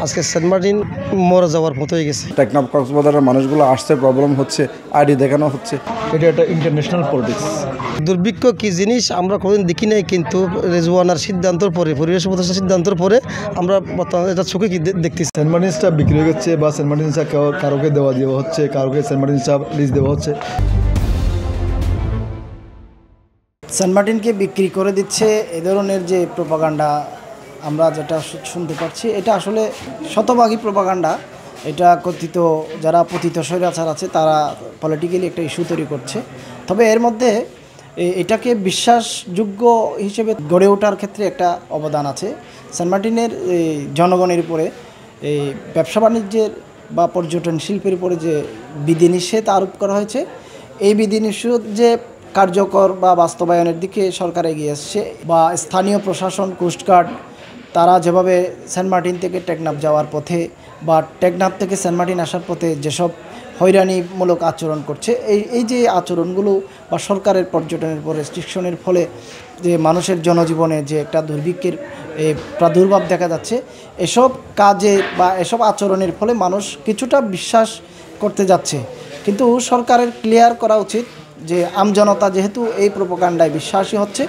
আজকে Saint Martin মরে যাওয়ার মতো হয়ে গেছে। টেকনাফ কক্সবাজারের মানুষগুলো আসতে প্রবলেম হচ্ছে, আইডি দেখানো হচ্ছে। এটা একটা ইন্টারন্যাশনাল পলিটিক্স। দুর্ভিক্ষ কী জিনিস আমরা কোনোদিন দেখি নাই, কিন্তু রেজওয়ানার সিদ্ধান্তর পরে, পরিবেশ উপদেষ্টার সিদ্ধান্তর পরে আমরা বর্তমানে এটা চোখে কি দেখতেছি। সেন্ট মার্টিনসটা বিক্রি হয়ে যাচ্ছে বা সেন্ট মার্টিনসটা কারোকে দেওয়া হচ্ছে, কারোকে সেন্ট মার্টিনসটা লিজ দেওয়া হচ্ছে। সেন্ট মার্টিনকে বিক্রি করে দিচ্ছে, এ ধরনের যে প্রোপাগান্ডা আমরা যেটা শুনতে পাচ্ছি, এটা আসলে শতভাগী প্রোপাগান্ডা। এটা কথিত যারা পতিত স্বৈরাচার আছে তারা পলিটিক্যালি একটা ইস্যু তৈরি করছে। তবে এর মধ্যে এটাকে বিশ্বাসযোগ্য হিসেবে গড়ে ওঠার ক্ষেত্রে একটা অবদান আছে। সেন্ট মার্টিনের জনগণের উপরে এই ব্যবসা বাণিজ্যের বা পর্যটন শিল্পের উপরে যে বিধিনিষেধ আরোপ করা হয়েছে, এই বিধিনিষেধ যে কার্যকর বা বাস্তবায়নের দিকে সরকার এগিয়ে আসছে, বা স্থানীয় প্রশাসন, কোস্টগার্ড তারা যেভাবে সেন্ট মার্টিন থেকে টেকনাফ যাওয়ার পথে বা টেকনাফ থেকে সেন্ট মার্টিন আসার পথে যেসব হয়রানিমূলক আচরণ করছে, এই যে আচরণগুলো বা সরকারের পর্যটনের উপর রেস্ট্রিকশনের ফলে যে মানুষের জনজীবনে যে একটা দুর্ভিক্ষের প্রাদুর্ভাব দেখা যাচ্ছে, এসব কাজে বা এসব আচরণের ফলে মানুষ কিছুটা বিশ্বাস করতে যাচ্ছে। কিন্তু সরকারের ক্লিয়ার করা উচিত যে আমজনতা যেহেতু এই প্রোপাগান্ডায় বিশ্বাসী হচ্ছে,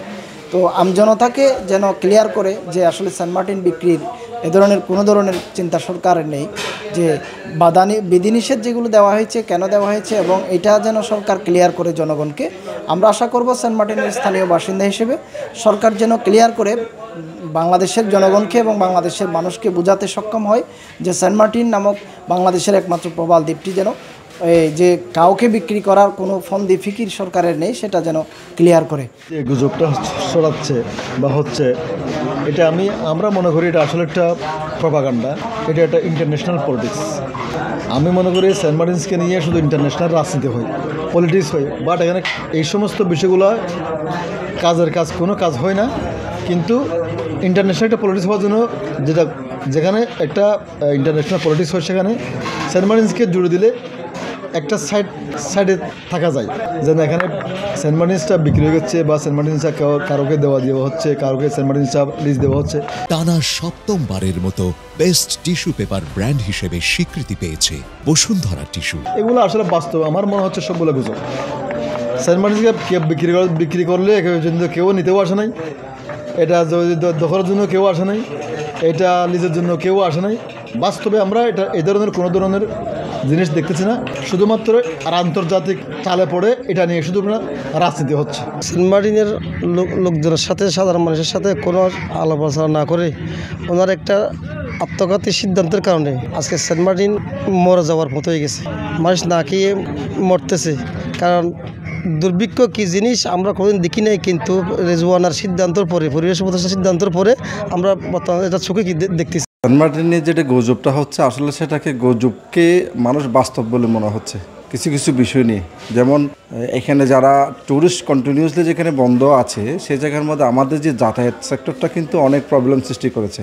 তো আমজনতাকে যেন ক্লিয়ার করে যে আসলে সেন্ট মার্টিন বিক্রির এ ধরনের কোনো ধরনের চিন্তা সরকারের নেই, যে বিধিনিষেধ যেগুলো দেওয়া হয়েছে কেন দেওয়া হয়েছে, এবং এটা যেন সরকার ক্লিয়ার করে জনগণকে। আমরা আশা করব সেন্ট মার্টিনের স্থানীয় বাসিন্দা হিসেবে সরকার যেন ক্লিয়ার করে বাংলাদেশের জনগণকে এবং বাংলাদেশের মানুষকে বোঝাতে সক্ষম হয় যে সেন্ট মার্টিন নামক বাংলাদেশের একমাত্র প্রবাল দ্বীপটি যেন যে কাউকে বিক্রি করার কোনো ফন্দি ফিকির সরকারের নেই, সেটা যেন ক্লিয়ার করে। যে গুজবটা ছড়াচ্ছে বা হচ্ছে, এটা আমরা মনে করি এটা আসলে একটা প্রপাগান্ডা। এটা একটা ইন্টারন্যাশনাল পলিটিক্স। আমি মনে করি সেন্ট মার্টিনসকে নিয়ে শুধু ইন্টারন্যাশনাল রাজনীতি হয়, পলিটিক্স হয়, বাট এখানে এই সমস্ত বিষয়গুলো কাজের কোনো কাজ হয় না। কিন্তু ইন্টারন্যাশনাল একটা পলিটিক্স হওয়ার জন্য যেখানে একটা ইন্টারন্যাশনাল পলিটিক্স হয়, সেখানে সেন্ট মার্টিনসকে জুড়ে দিলে একটা সাইডে থাকা যায়। যেন এখানে সেন্ট মার্টিনসটা বিক্রি হয়ে যাচ্ছে বা সেন্ট মার্টিনসটা কারোকে দেওয়া হচ্ছে, কারোকে সেন্ট মার্টিনসটা লিজ দেওয়া হচ্ছে। টানা সপ্তমবারের মতো বেস্ট টিস্যু পেপার ব্র্যান্ড হিসেবে স্বীকৃতি পেয়েছে বসুন্ধরা টিস্যু। এগুলো আসলে বাস্তব, আমার মনে হচ্ছে সবগুলো গুজব। সেন্ট মার্টিনসকে বিক্রি করলে কেউ নিতেও আসে নাই, এটা দখলের জন্য কেউ আসে নাই, এটা লিজের জন্য কেউ আসে নাই। বাস্তবে আমরা এই ধরনের কোনো ধরনের জিনিস দেখতেছি না। শুধুমাত্র আর আন্তর্জাতিক চালে পড়ে এটা নিয়ে শুধু রাজনীতি হচ্ছে। সেন্ট মার্টিনের লোকজনের সাথে, সাধারণ মানুষের সাথে কোনো আলাপ আলোচনা না করে ওনার একটা আত্মঘাতী সিদ্ধান্তের কারণে আজকে সেন্ট মার্টিন মরে যাওয়ার মতো হয়ে গেছে। মানুষ না খেয়ে মরতেছে। কারণ দুর্ভিক্ষ কী জিনিস আমরা কোনোদিন দেখি নাই, কিন্তু রেজওয়ানার সিদ্ধান্তর পরে, পরিবেশ উপদেষ্টার সিদ্ধান্তর পরে আমরা বর্তমানে এটা চোখে কি দেখতেছি। সেন্ট মার্টিনে যেটা গুজবটা হচ্ছে, আসলে সেটাকে গুজবকে মানুষ বাস্তব বলে মনে হচ্ছে কিছু কিছু বিষয় নিয়ে। যেমন এখানে যারা ট্যুরিস্ট কন্টিনিউসলি যেখানে বন্ধ আছে, সেই জায়গার মধ্যে আমাদের যে যাতায়াত সেক্টরটা কিন্তু অনেক প্রবলেম সৃষ্টি করেছে।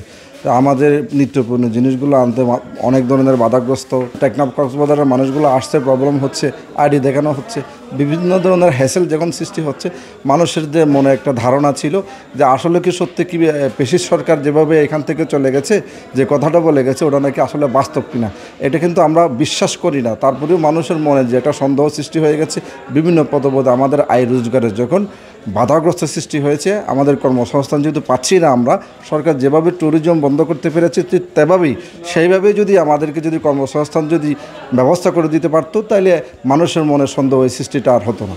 আমাদের নিত্যপূর্ণ জিনিসগুলো আনতে অনেক ধরনের বাধাগ্রস্ত। টেকনাফ কক্সবাজারের মানুষগুলো আসতে প্রবলেম হচ্ছে, আইডি দেখানো হচ্ছে, বিভিন্ন ধরনের হ্যাসেল যখন সৃষ্টি হচ্ছে, মানুষের যে মনে একটা ধারণা ছিল যে আসলে কি সত্যি কি পেশির সরকার যেভাবে এখান থেকে চলে গেছে, যে কথাটা বলে গেছে, ওটা নাকি আসলে বাস্তব কিনা, এটা কিন্তু আমরা বিশ্বাস করি না। তারপরেও মানুষের মনে যে একটা সন্দেহ সৃষ্টি হয়ে গেছে। বিভিন্ন পদপদে আমাদের আয় রোজগারের যখন বাধাগ্রস্ত সৃষ্টি হয়েছে, আমাদের কর্মসংস্থান যেহেতু পাচ্ছি না আমরা, সরকার যেভাবে ট্যুরিজম বন্ধ করতে পেরেছে সেইভাবেই যদি আমাদেরকে যদি কর্মসংস্থান যদি ব্যবস্থা করে দিতে পারতো, তাহলে মানুষের মনে সন্দেহ সৃষ্টিটা আর হতো না।